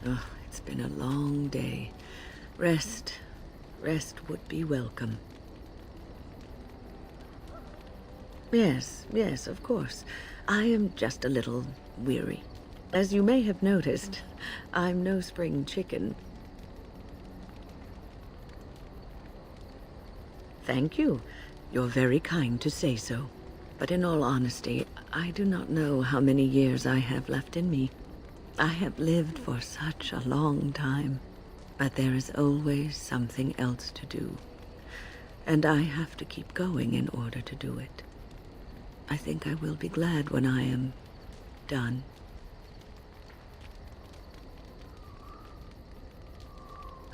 Oh, it's been a long day. Rest would be welcome. Yes, of course. I am just a little weary. As you may have noticed, I'm no spring chicken. Thank you. You're very kind to say so. But in all honesty, I do not know how many years I have left in me. I have lived for such a long time, but there is always something else to do. And I have to keep going in order to do it. I think I will be glad when I am done.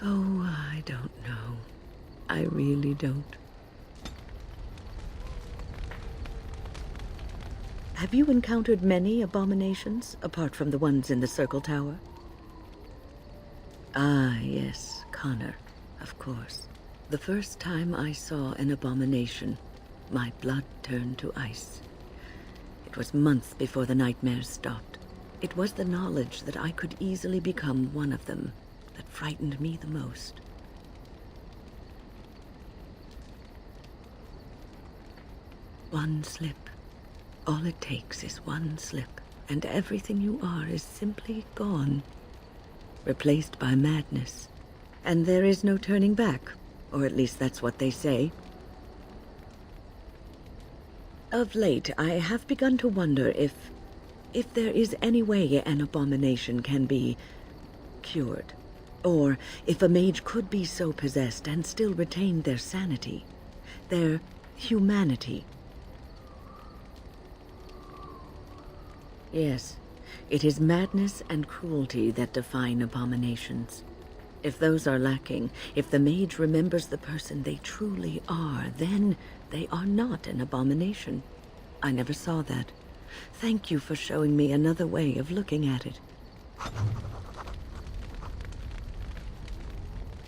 Oh, I don't know. I really don't. Have you encountered many abominations, apart from the ones in the Circle Tower? Ah, yes, Connor, of course. The first time I saw an abomination, my blood turned to ice. It was months before the nightmares stopped. It was the knowledge that I could easily become one of them that frightened me the most. One slip. All it takes is one slip, and everything you are is simply gone, replaced by madness. And there is no turning back, or at least that's what they say. Of late, I have begun to wonder if there is any way an abomination can be cured, or if a mage could be so possessed and still retain their sanity, their humanity. Yes, it is madness and cruelty that define abominations. If those are lacking, if the mage remembers the person they truly are, then they are not an abomination. I never saw that. Thank you for showing me another way of looking at it.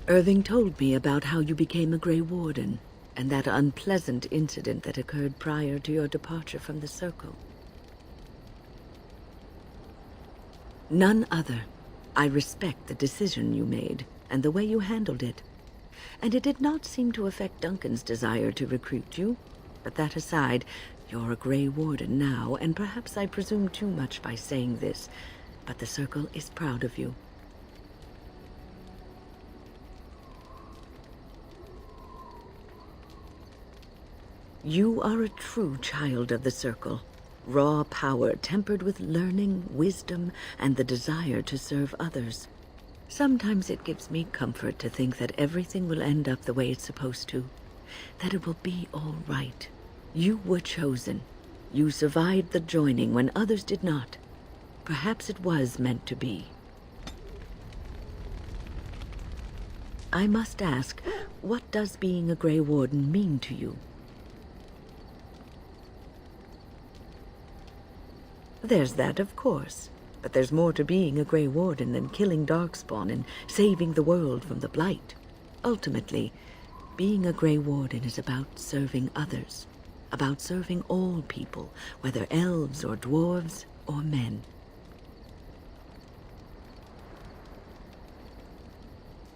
Irving told me about how you became a Grey Warden, and that unpleasant incident that occurred prior to your departure from the Circle. None other. I respect the decision you made, and the way you handled it. And it did not seem to affect Duncan's desire to recruit you. But that aside, you're a Grey Warden now, and perhaps I presume too much by saying this, but the Circle is proud of you. You are a true child of the Circle. Raw power tempered with learning, wisdom, and the desire to serve others. Sometimes it gives me comfort to think that everything will end up the way it's supposed to. That it will be all right. You were chosen. You survived the joining when others did not. Perhaps it was meant to be. I must ask, what does being a Grey Warden mean to you? There's that, of course. But there's more to being a Grey Warden than killing Darkspawn and saving the world from the Blight. Ultimately, being a Grey Warden is about serving others. About serving all people, whether elves or dwarves or men.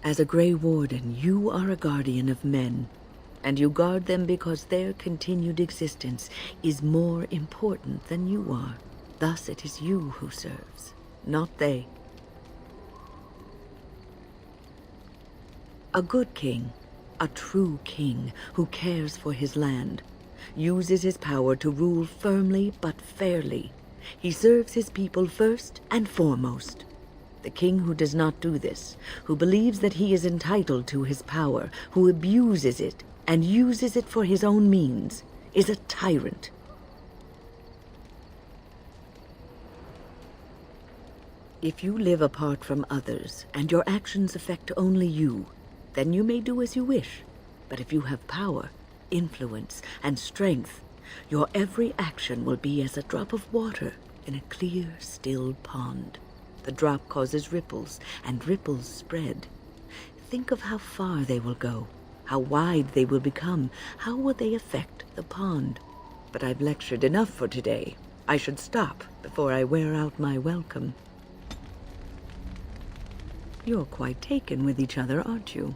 As a Grey Warden, you are a guardian of men, and you guard them because their continued existence is more important than you are. Thus it is you who serves, not they. A good king, a true king who cares for his land, uses his power to rule firmly but fairly. He serves his people first and foremost. The king who does not do this, who believes that he is entitled to his power, who abuses it and uses it for his own means, is a tyrant. If you live apart from others, and your actions affect only you, then you may do as you wish. But if you have power, influence, and strength, your every action will be as a drop of water in a clear, still pond. The drop causes ripples, and ripples spread. Think of how far they will go, how wide they will become, how will they affect the pond. But I've lectured enough for today. I should stop before I wear out my welcome. You're quite taken with each other, aren't you?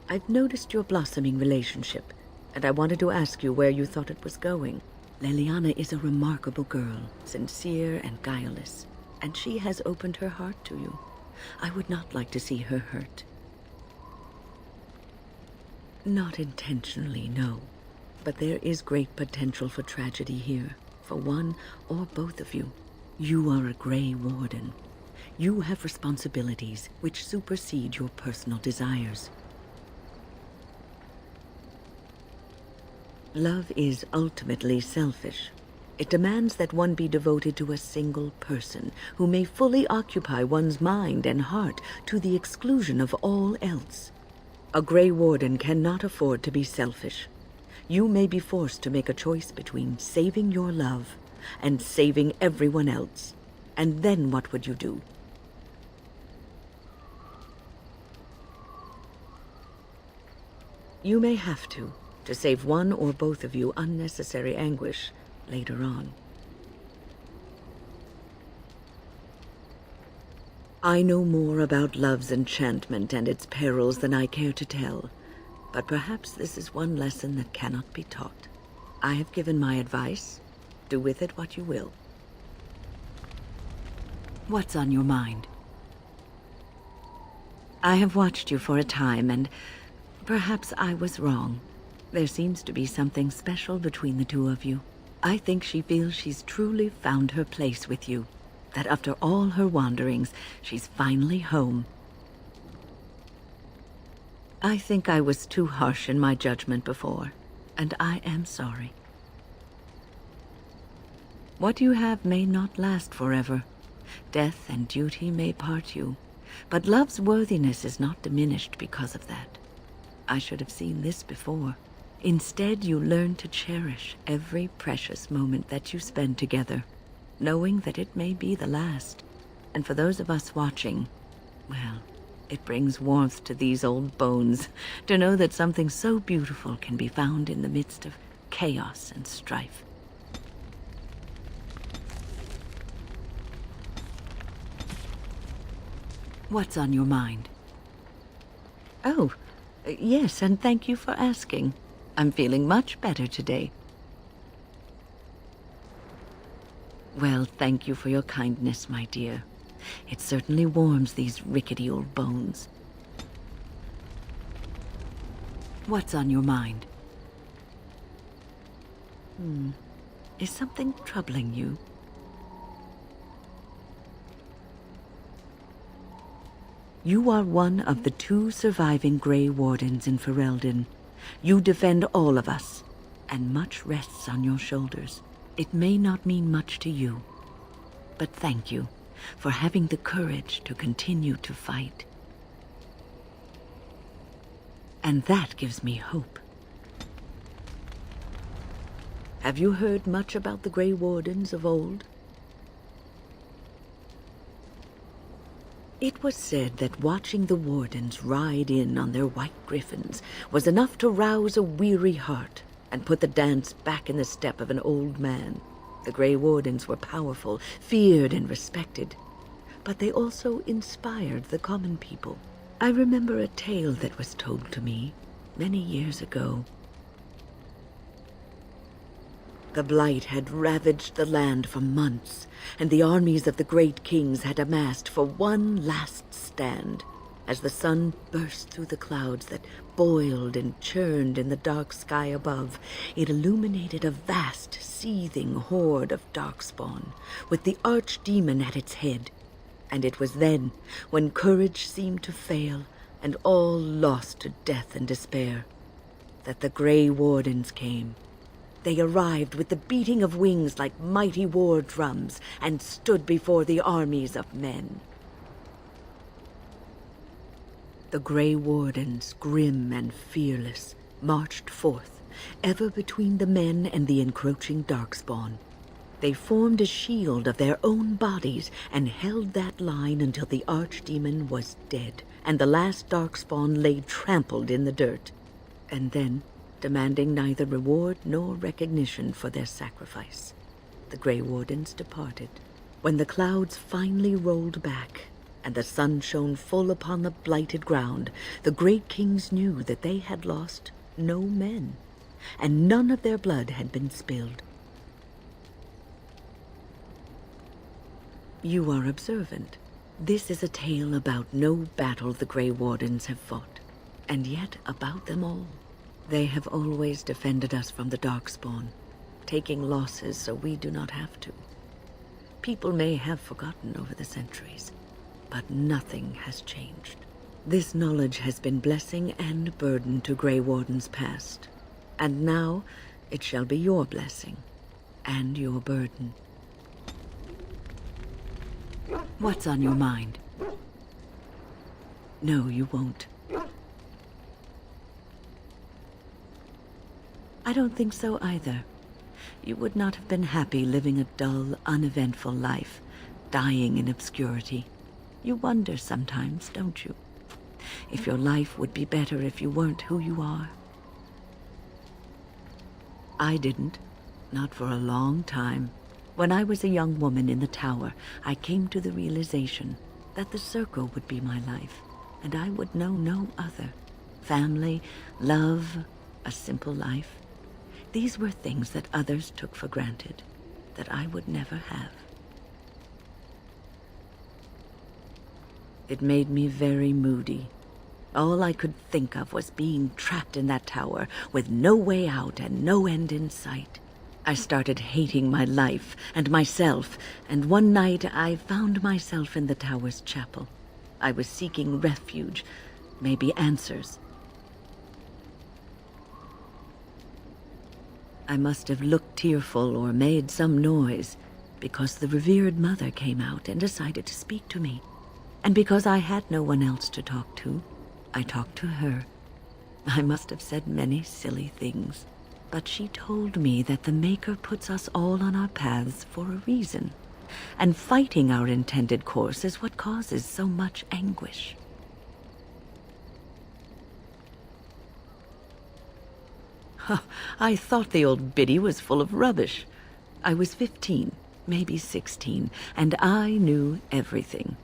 I've noticed your blossoming relationship, and I wanted to ask you where you thought it was going. Leliana is a remarkable girl, sincere and guileless, and she has opened her heart to you. I would not like to see her hurt. Not intentionally, no. But there is great potential for tragedy here, for one or both of you. You are a Grey Warden. You have responsibilities which supersede your personal desires. Love is ultimately selfish. It demands that one be devoted to a single person who may fully occupy one's mind and heart to the exclusion of all else. A Grey Warden cannot afford to be selfish. You may be forced to make a choice between saving your love and saving everyone else. And then what would you do? You may have to save one or both of you unnecessary anguish later on. I know more about love's enchantment and its perils than I care to tell, but perhaps this is one lesson that cannot be taught. I have given my advice. Do with it what you will. What's on your mind? I have watched you for a time, and perhaps I was wrong. There seems to be something special between the two of you. I think she feels she's truly found her place with you, that after all her wanderings, she's finally home. I think I was too harsh in my judgment before, and I am sorry. What you have may not last forever. Death and duty may part you, but love's worthiness is not diminished because of that. I should have seen this before. Instead, you learn to cherish every precious moment that you spend together, knowing that it may be the last. And for those of us watching, well, it brings warmth to these old bones to know that something so beautiful can be found in the midst of chaos and strife. What's on your mind? Oh, yes, and thank you for asking. I'm feeling much better today. Well, thank you for your kindness, my dear. It certainly warms these rickety old bones. What's on your mind? Is something troubling you? You are one of the 2 surviving Grey Wardens in Ferelden. You defend all of us, and much rests on your shoulders. It may not mean much to you, but thank you for having the courage to continue to fight. And that gives me hope. Have you heard much about the Grey Wardens of old? It was said that watching the Wardens ride in on their white griffins was enough to rouse a weary heart and put the dance back in the step of an old man. The Grey Wardens were powerful, feared and respected, but they also inspired the common people. I remember a tale that was told to me many years ago. The blight had ravaged the land for months, and the armies of the great kings had amassed for one last stand. As the sun burst through the clouds that boiled and churned in the dark sky above, it illuminated a vast, seething horde of darkspawn, with the archdemon at its head. And it was then, when courage seemed to fail, and all lost to death and despair, that the Grey Wardens came. They arrived with the beating of wings like mighty war drums and stood before the armies of men. The Grey Wardens, grim and fearless, marched forth, ever between the men and the encroaching darkspawn. They formed a shield of their own bodies and held that line until the archdemon was dead and the last darkspawn lay trampled in the dirt. And then, demanding neither reward nor recognition for their sacrifice, the Grey Wardens departed. When the clouds finally rolled back, and the sun shone full upon the blighted ground, the great kings knew that they had lost no men, and none of their blood had been spilled. You are observant. This is a tale about no battle the Grey Wardens have fought, and yet about them all. They have always defended us from the Darkspawn, taking losses so we do not have to. People may have forgotten over the centuries, but nothing has changed. This knowledge has been blessing and burden to Grey Wardens past, and now it shall be your blessing and your burden. What's on your mind? No, you won't. I don't think so either. You would not have been happy living a dull, uneventful life, dying in obscurity. You wonder sometimes, don't you? If your life would be better if you weren't who you are. I didn't, not for a long time. When I was a young woman in the tower, I came to the realization that the circle would be my life, and I would know no other. Family, love, a simple life. These were things that others took for granted, that I would never have. It made me very moody. All I could think of was being trapped in that tower with no way out and no end in sight. I started hating my life and myself, and one night I found myself in the tower's chapel. I was seeking refuge, maybe answers. I must have looked tearful or made some noise, because the revered mother came out and decided to speak to me. And because I had no one else to talk to, I talked to her. I must have said many silly things, but she told me that the Maker puts us all on our paths for a reason, and fighting our intended course is what causes so much anguish. I thought the old biddy was full of rubbish. I was 15, maybe 16, and I knew everything.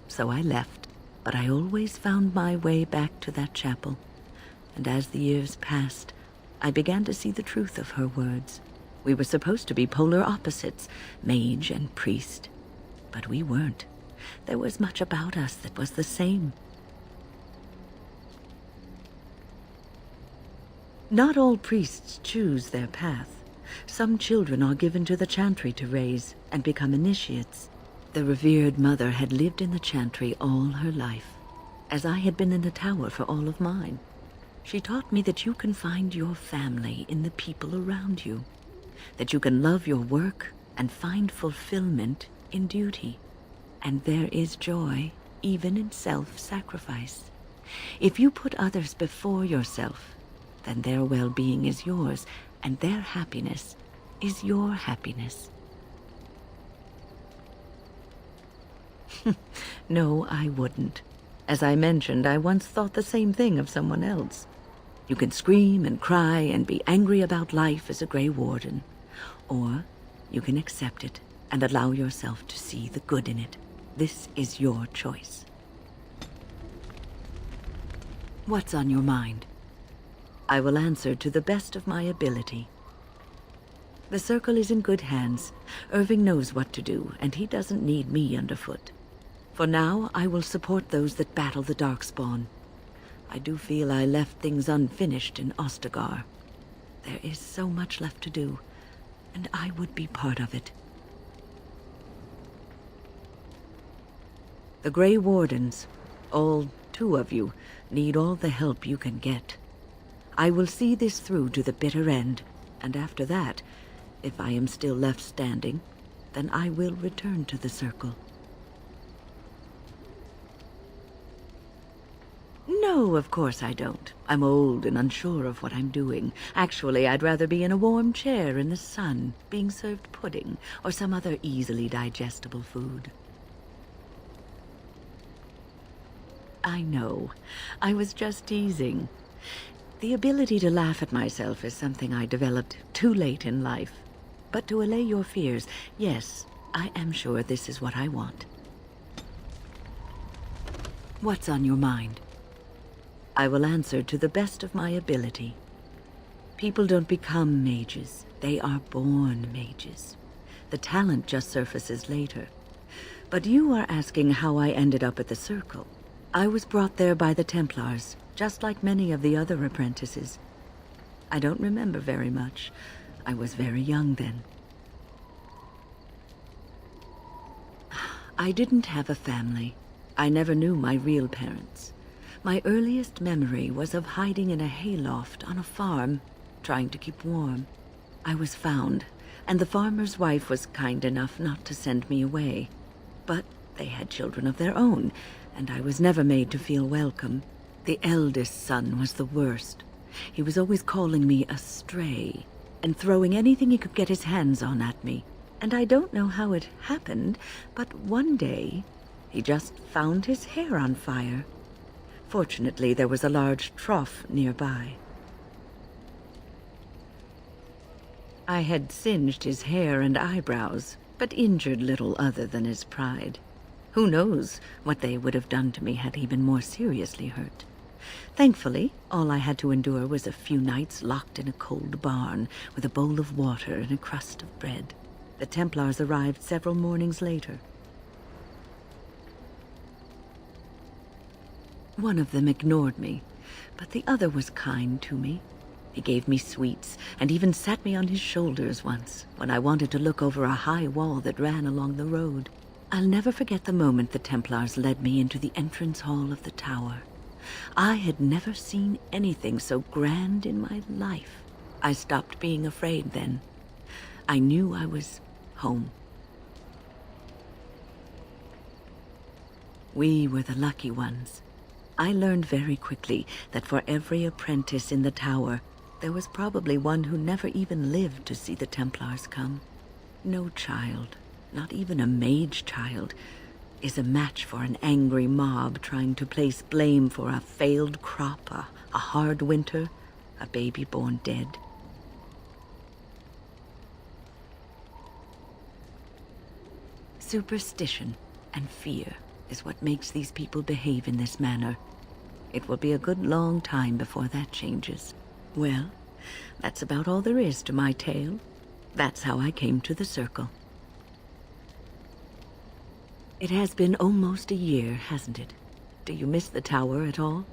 So I left, but I always found my way back to that chapel. And as the years passed, I began to see the truth of her words. We were supposed to be polar opposites, mage and priest. But we weren't. There was much about us that was the same. Not all priests choose their path. Some children are given to the chantry to raise and become initiates. The revered mother had lived in the chantry all her life, as I had been in the tower for all of mine. She taught me that you can find your family in the people around you, that you can love your work and find fulfillment in duty, and there is joy even in self-sacrifice. If you put others before yourself, then their well-being is yours, and their happiness is your happiness. No, I wouldn't. As I mentioned, I once thought the same thing of someone else. You can scream and cry and be angry about life as a Grey Warden, or you can accept it and allow yourself to see the good in it. This is your choice. What's on your mind? I will answer to the best of my ability. The circle is in good hands. Irving knows what to do, and he doesn't need me underfoot. For now, I will support those that battle the Darkspawn. I do feel I left things unfinished in Ostagar. There is so much left to do, and I would be part of it. The Grey Wardens, all 2 of you, need all the help you can get. I will see this through to the bitter end, and after that, if I am still left standing, then I will return to the circle. No, of course I don't. I'm old and unsure of what I'm doing. Actually, I'd rather be in a warm chair in the sun, being served pudding or some other easily digestible food. I know. I was just teasing. The ability to laugh at myself is something I developed too late in life. But to allay your fears, yes, I am sure this is what I want. What's on your mind? I will answer to the best of my ability. People don't become mages. They are born mages. The talent just surfaces later. But you are asking how I ended up at the Circle. I was brought there by the Templars, just like many of the other apprentices. I don't remember very much. I was very young then. I didn't have a family. I never knew my real parents. My earliest memory was of hiding in a hayloft on a farm, trying to keep warm. I was found, and the farmer's wife was kind enough not to send me away. But they had children of their own, and I was never made to feel welcome. The eldest son was the worst. He was always calling me a stray, and throwing anything he could get his hands on at me. And I don't know how it happened, but one day, he just found his hair on fire. Fortunately, there was a large trough nearby. I had singed his hair and eyebrows, but injured little other than his pride. Who knows what they would have done to me had he been more seriously hurt. Thankfully, all I had to endure was a few nights locked in a cold barn with a bowl of water and a crust of bread. The Templars arrived several mornings later. One of them ignored me, but the other was kind to me. He gave me sweets and even sat me on his shoulders once when I wanted to look over a high wall that ran along the road. I'll never forget the moment the Templars led me into the entrance hall of the tower. I had never seen anything so grand in my life. I stopped being afraid then. I knew I was home. We were the lucky ones. I learned very quickly that for every apprentice in the tower, there was probably one who never even lived to see the Templars come. No child, not even a mage child, is a match for an angry mob trying to place blame for a failed crop, a hard winter, a baby born dead. Superstition and fear is what makes these people behave in this manner. It will be a good long time before that changes. Well, that's about all there is to my tale. That's how I came to the Circle. It has been almost a year, hasn't it? Do you miss the tower at all?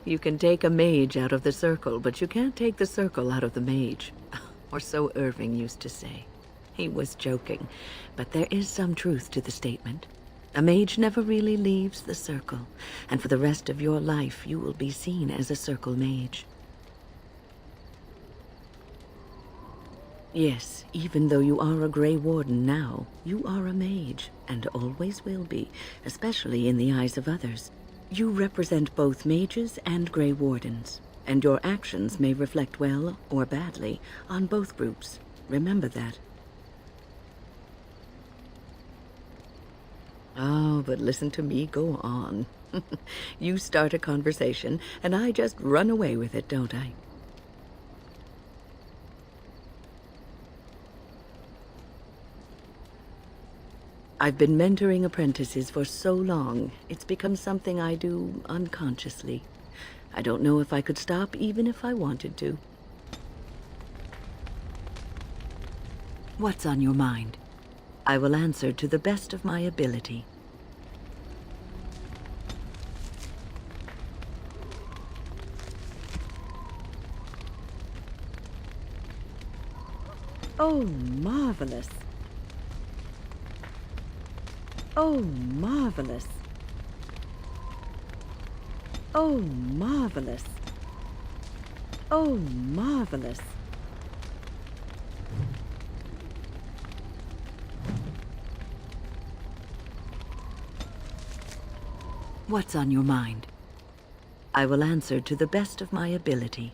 You can take a mage out of the Circle, but you can't take the Circle out of the mage. Or so Irving used to say. He was joking, but there is some truth to the statement. A mage never really leaves the Circle, and for the rest of your life you will be seen as a Circle mage. Yes, even though you are a Grey Warden now, you are a mage, and always will be, especially in the eyes of others. You represent both mages and Grey Wardens, and your actions may reflect well or badly on both groups. Remember that. Oh, but listen to me go on. You start a conversation, and I just run away with it, don't I? I've been mentoring apprentices for so long, it's become something I do unconsciously. I don't know if I could stop even if I wanted to. What's on your mind? I will answer to the best of my ability. Oh, marvelous. Oh, marvelous. Oh, marvelous. Oh, marvelous. What's on your mind? I will answer to the best of my ability.